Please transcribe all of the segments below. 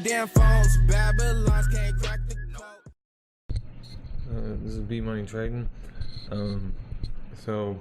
damn phones. Babylons can't crack the code. This is B-MoneyTrading. So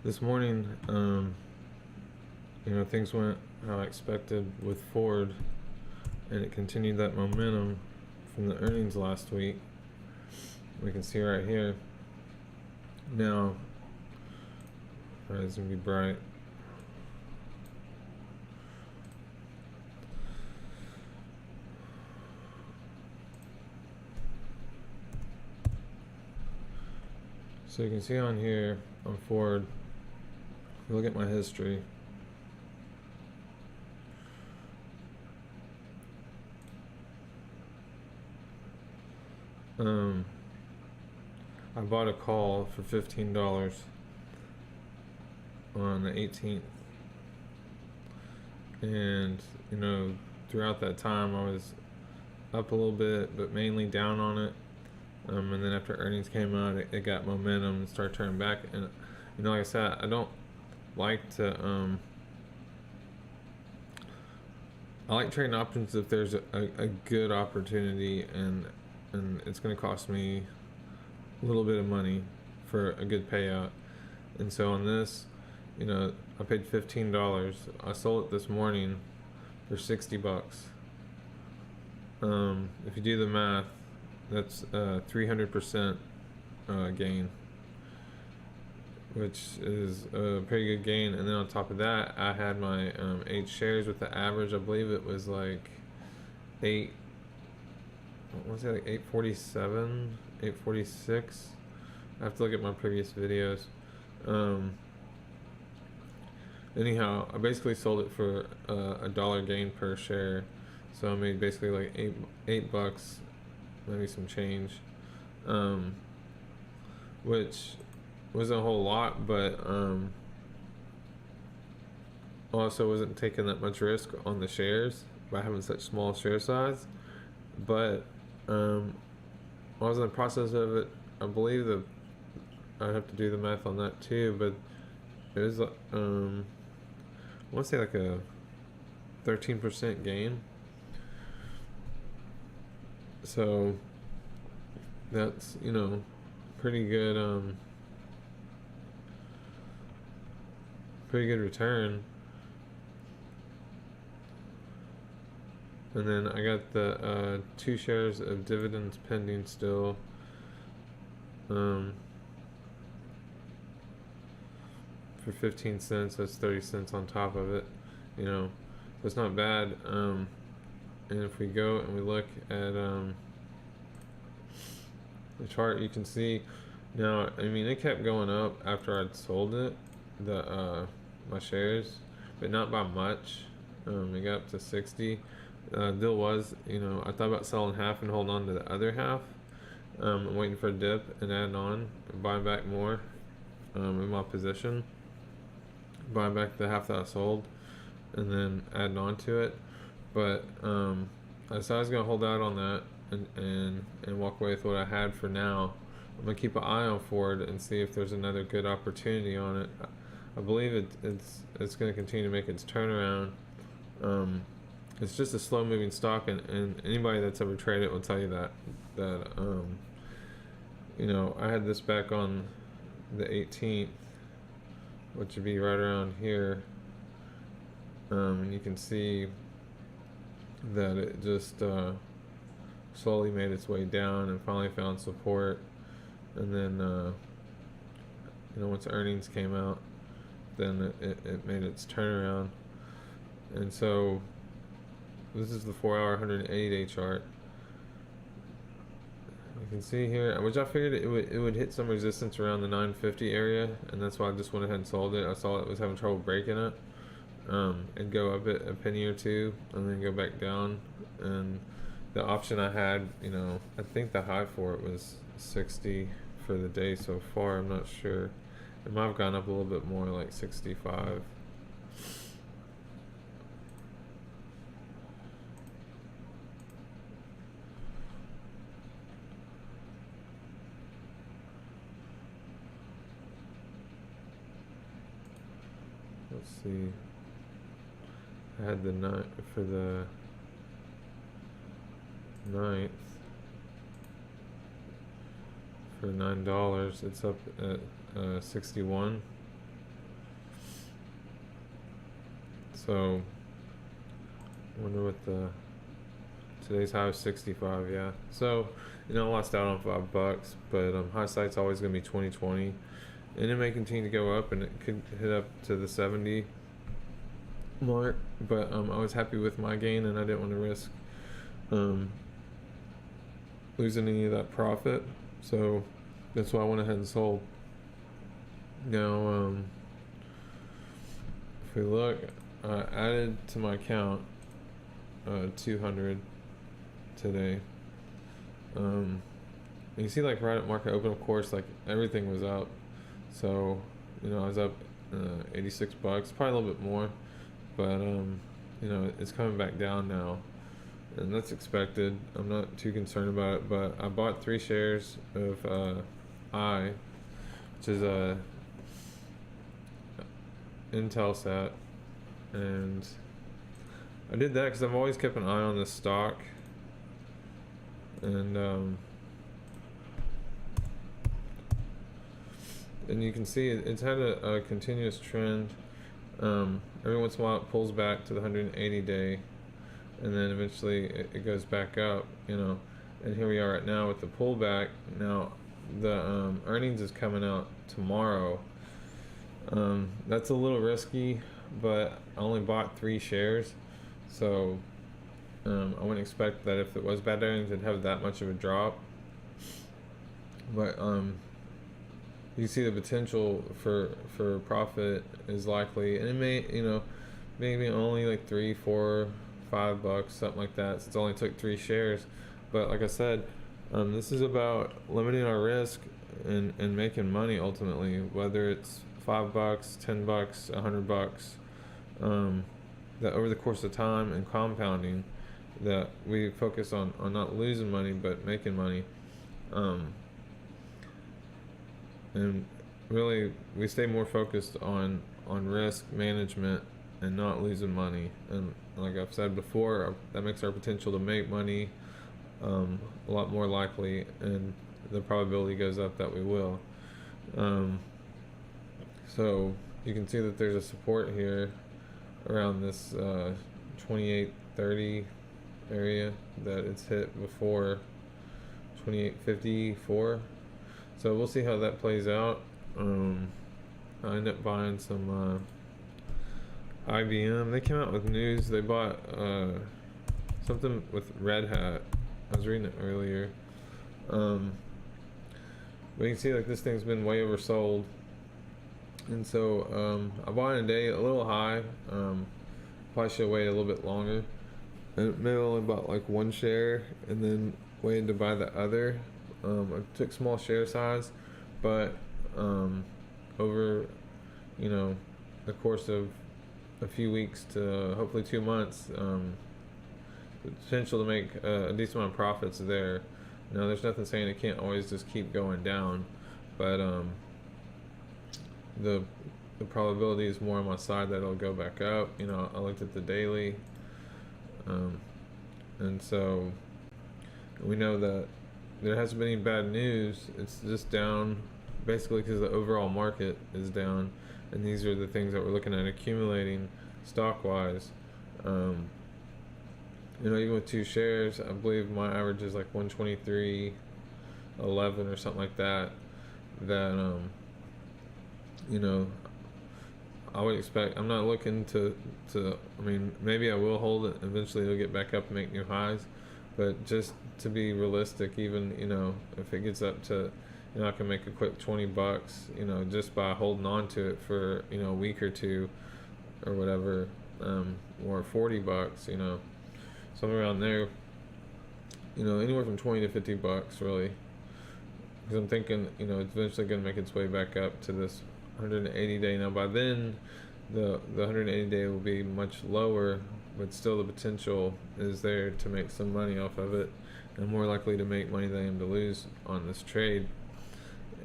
this morning, things went how I expected with Ford, and it continued that momentum from the earnings last week. We can see right here. Now, it's gonna be bright. So you can see on here on Ford, if you look at my history, I bought a call for $15 on the 18th, and throughout that time I was up a little bit, but mainly down on it. And then after earnings came out, it got momentum and started turning back. And like I said, I don't like to I like trading options if there's a good opportunity and it's going to cost me a little bit of money for a good payout. And so on this, I paid $15. I sold it this morning for $60. If you do the math, that's 300% gain, which is a pretty good gain. And then on top of that, I had my 8 shares with the average. I believe it was like 847, 846. I have to look at my previous videos. Anyhow, I basically sold it for a dollar gain per share, so I made basically like $8, maybe some change, which wasn't a whole lot, but also wasn't taking that much risk on the shares by having such small share size. But I was in the process of it. I believe that I'd have to do the math on that too, but it was I want to say like a 13% gain. So that's pretty good return. And then I got the 2 shares of dividends pending still, for 15 cents. That's 30 cents on top of it, so it's not bad. And if we go and we look at the chart, you can see now, it kept going up after I'd sold it, my shares, but not by much. It got up to 60. Deal was, I thought about selling half and holding on to the other half. I'm waiting for a dip and adding on and buying back more in my position, buying back the half that I sold and then adding on to it. But so I was gonna hold out on that and walk away with what I had for now. I'm gonna keep an eye on Ford and see if there's another good opportunity on it. I believe it's gonna continue to make its turnaround. It's just a slow moving stock, and anybody that's ever traded it will tell you that I had this back on the 18th, which would be right around here, and you can see that it just slowly made its way down and finally found support. And then once earnings came out, then it made its turnaround. And so this is the 4-hour 180-day chart. You can see here, which I figured it would hit some resistance around the 950 area, and that's why I just went ahead and sold it. I saw it was having trouble breaking it, and go up it a penny or two and then go back down. And the option I had, I think the high for it was 60 for the day so far. I'm not sure. It might have gone up a little bit more, like 65. Let's see. I had the night for the 9th for $9. It's up at 61. So wonder what the today's high was 65. Yeah, so I lost out on $5, but high sight's always gonna be 2020, and it may continue to go up, and it could hit up to the 70 mark. But I was happy with my gain, and I didn't want to risk losing any of that profit, so that's why I went ahead and sold. Now, if we look, I added to my account 200 today. You see, like right at market open, of course, like everything was up. So, I was up $86, probably a little bit more, but it's coming back down now, and that's expected. I'm not too concerned about it, but I bought 3 shares of which is a Intelsat, and I did that because I've always kept an eye on this stock, and you can see it's had a continuous trend. Every once in a while it pulls back to the 180-day, and then eventually it goes back up, and here we are right now with the pullback. Now the earnings is coming out tomorrow. That's a little risky, but I only bought 3 shares, so I wouldn't expect that if it was bad earnings it'd have that much of a drop. But you see the potential for profit is likely, and it may, maybe only like $3, $4, $5, something like that, since it only took 3 shares. But like I said, this is about limiting our risk and making money ultimately, whether it's $5, $10, $100, that over the course of time and compounding, that we focus on not losing money but making money. And really we stay more focused on risk management and not losing money, and like I've said before, that makes our potential to make money a lot more likely, and the probability goes up that we will. So you can see that there's a support here around this 28.30 area that it's hit before, 28.54. So we'll see how that plays out. I ended up buying some IBM. They came out with news. They bought something with Red Hat. I was reading it earlier. But you can see like this thing's been way oversold. And so I bought it today a little high. Probably should have waited a little bit longer. And maybe only bought like 1 share and then waited to buy the other. I took small share size, but over the course of a few weeks to hopefully 2 months, the potential to make a decent amount of profits there. Now there's nothing saying it can't always just keep going down, but the probability is more on my side that it'll go back up. I looked at the daily, and so we know that there hasn't been any bad news. It's just down basically because the overall market is down, and these are the things that we're looking at accumulating stock wise. Even with 2 shares, I believe my average is like 123.11 or something like that. That I would expect. I'm not looking to. I mean, maybe I will hold it. Eventually, it'll get back up and make new highs. But just to be realistic, even if it gets up to, I can make a quick $20, just by holding on to it for a week or two, or whatever, or $40, somewhere around there. Anywhere from $20 to $50, really. Because I'm thinking, it's eventually going to make its way back up to this 180-day. Now, by then, the 180-day will be much lower, but still the potential is there to make some money off of it, and more likely to make money than I am to lose on this trade.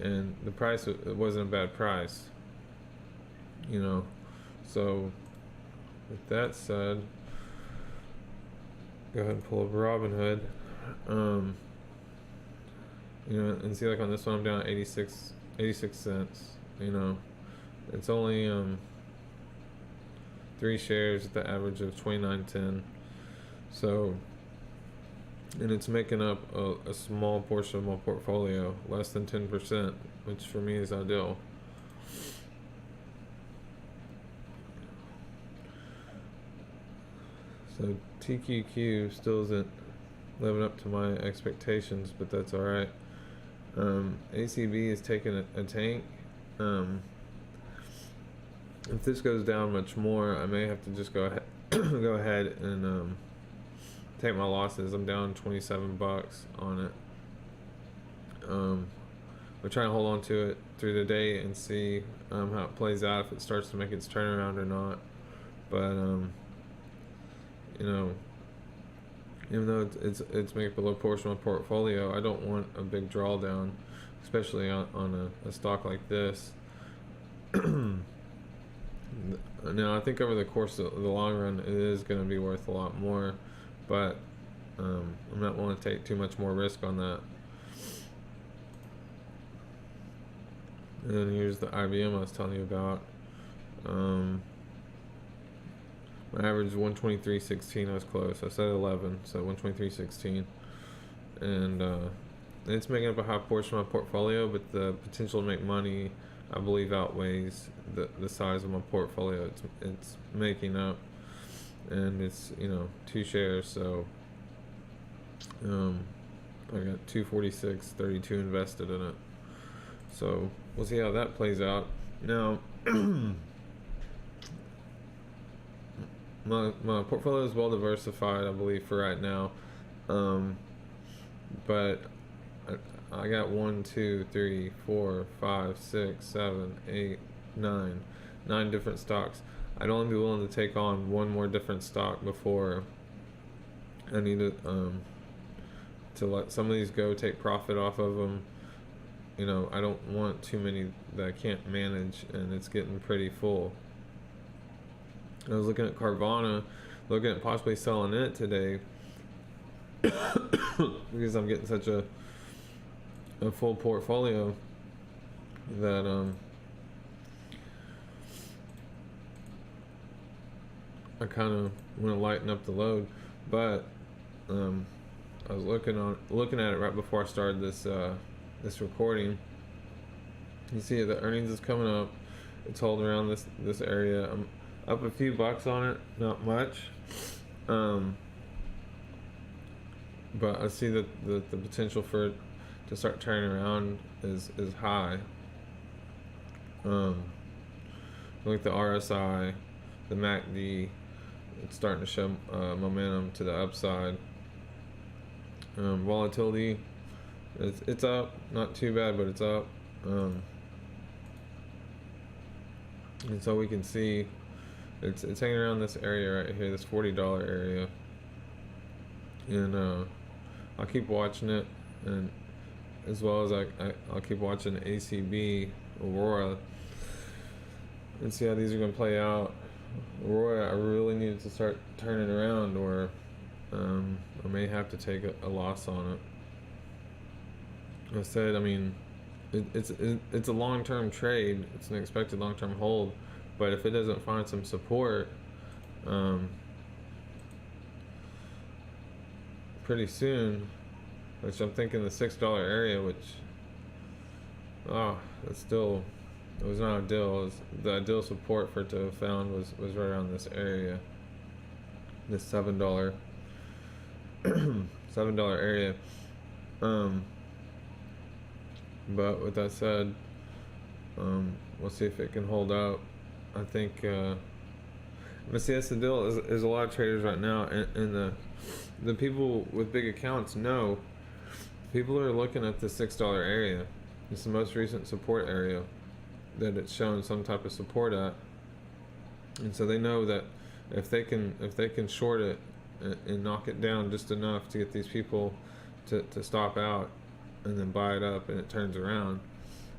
And the price, it wasn't a bad price, so with that said, go ahead and pull up Robinhood. You know, and see, like on this one, I'm down at 86 cents. You know, it's only 3 shares at the average of 29.10. So, and it's making up a small portion of my portfolio, less than 10%, which for me is ideal. So TQQ still isn't living up to my expectations, but that's all right. ACB is taking a tank. If this goes down much more, I may have to just go ahead go ahead and take my losses. I'm down $27 on it. We're trying to hold on to it through the day and see how it plays out, if it starts to make its turnaround or not. But you know, even though it's making up a low portion of my portfolio, I don't want a big drawdown, especially on a stock like this. Now, I think over the course of the long run, it is going to be worth a lot more, but I'm not willing to take too much more risk on that. And then here's the IBM I was telling you about. My average is 123.16. I was close. I said 11, so 123.16, and it's making up a high portion of my portfolio, but the potential to make money, I believe, outweighs the size of my portfolio. It's making up, and it's, you know, 2 shares, so I got 246.32 invested in it. So we'll see how that plays out. Now, my portfolio is well diversified, I believe, for right now, but I got 1, 2, 3, 4, 5, 6, 7, 8, 9 different stocks. I'd only be willing to take on one more different stock before I need to let some of these go, take profit off of them. You know, I don't want too many that I can't manage, and it's getting pretty full. I was looking at Carvana, looking at possibly selling it today because I'm getting such a full portfolio that I kind of want to lighten up the load. But I was looking at it right before I started this recording. You see the earnings is coming up. It's holding around this area. I'm up a few bucks on it, not much. But I see that the potential for it to start turning around is high. Like the RSI, the MACD, it's starting to show momentum to the upside. Volatility, it's up, not too bad, but it's up. And so we can see it's hanging around this area right here, this $40 area, and I'll keep watching it, and as well as I'll keep watching ACB, Aurora, and see how these are going to play out. Aurora, I really needed to start turning around, or I may have to take a loss on it. I said, I mean, it's a long-term trade. It's an expected long-term hold, but if it doesn't find some support pretty soon, which I'm thinking the $6 area, which that's still, it was not ideal. The ideal support for it to have found was right around this area, this $7 area. But with that said, we'll see if it can hold up. I think but see, that's the deal, is a lot of traders right now, and the people with big accounts know people are looking at the $6 area. It's the most recent support area that it's showing some type of support at, and so they know that if they can short it and knock it down just enough to get these people to stop out and then buy it up, and it turns around.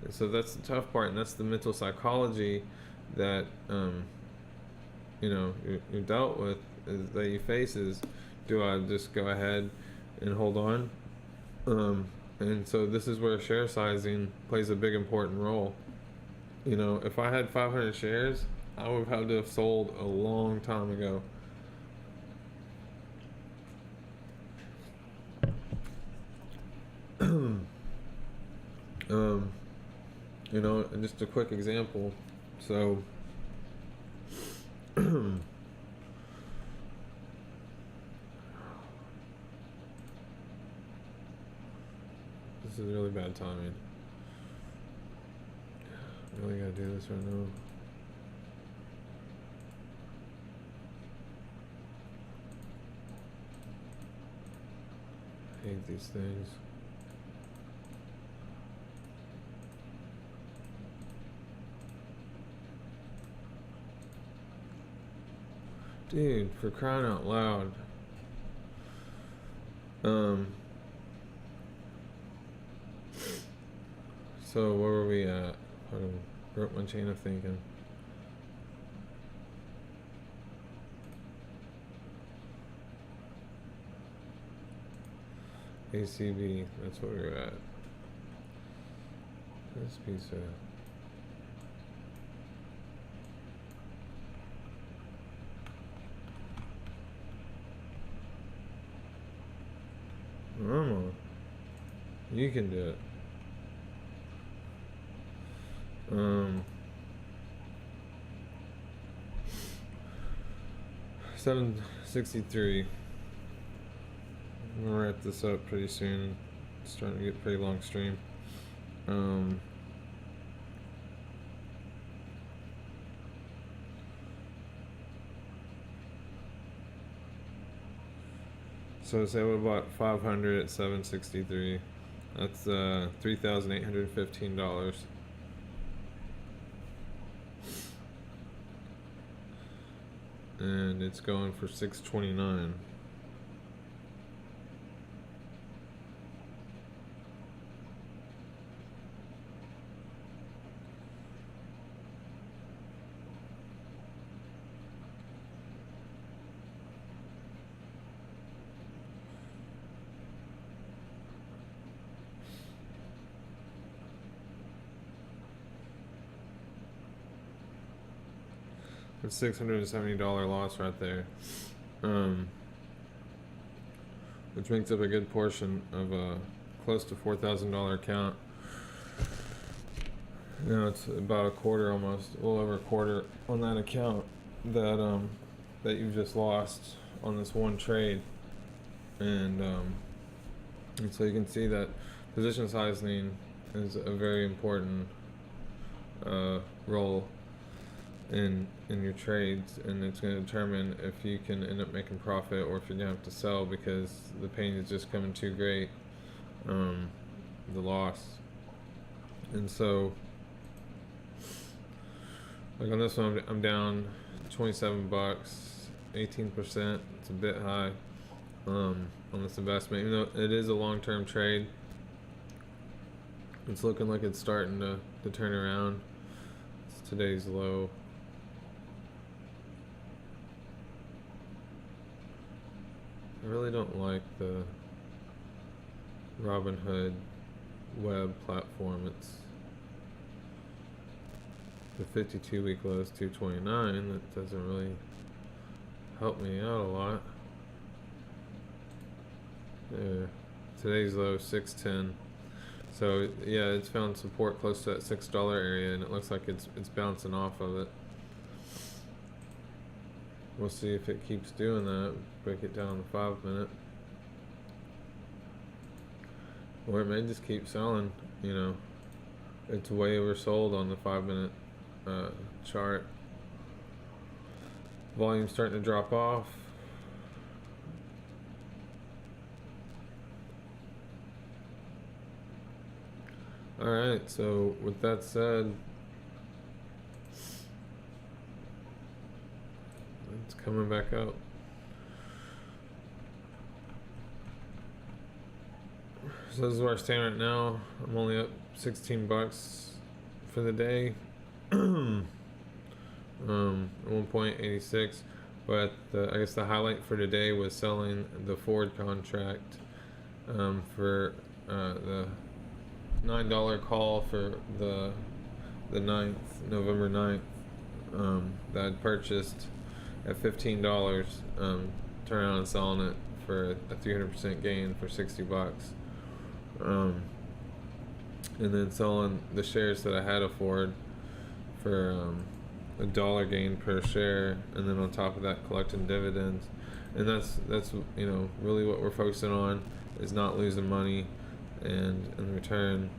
And so that's the tough part, and that's the mental psychology that you're dealt with, is that you face is, do I just go ahead and hold on? And so this is where share sizing plays a big important role. If I had 500 shares, I would have had to have sold a long time ago. And just a quick example. So, this is really bad timing. I really gotta do this right now. I hate these things. Dude, for crying out loud. So where were we at? I broke my chain of thinking. ACB, that's what we were at. This piece of normal. You can do it. 763. I'm gonna wrap this up pretty soon. It's starting to get a pretty long stream. So say we bought 500 at 763. That's $3,815. And it's going for 629. It's $670 loss right there, which makes up a good portion of a close to $4,000 account. It's about a quarter, almost a little over a quarter on that account that you've just lost on this one trade, and so you can see that position sizing is a very important role in your trades, and it's going to determine if you can end up making profit or if you're going to have to sell because the pain is just coming too great, the loss. And so like on this one, I'm down $27, 18%. It's a bit high on this investment, even though it is a long-term trade. It's looking like it's starting to turn around. It's today's low. I really don't like the Robinhood web platform. It's the 52-week low is 229. That doesn't really help me out a lot. Yeah, today's low 610. So yeah, it's found support close to that $6 area, and it looks like it's bouncing off of it. We'll see if it keeps doing that. Break it down to 5 minute, or it may just keep selling. It's way oversold on the 5 minute chart. Volume's starting to drop off. All right, so with that said, it's coming back up. So this is where I stand right now. I'm only up $16 for the day. 1.86. But I guess the highlight for today was selling the forward contract for the $9 call for the 9th, November 9th, that I'd purchased at $15. Turn around and selling it for a 300% gain for $60. And then selling the shares that I had afford for a dollar gain per share, and then on top of that collecting dividends. And that's really what we're focusing on, is not losing money, and in return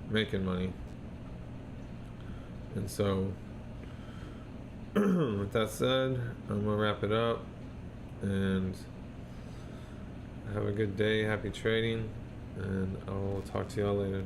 making money. And so with that said, I'm gonna wrap it up, and have a good day, happy trading, and I'll talk to y'all later.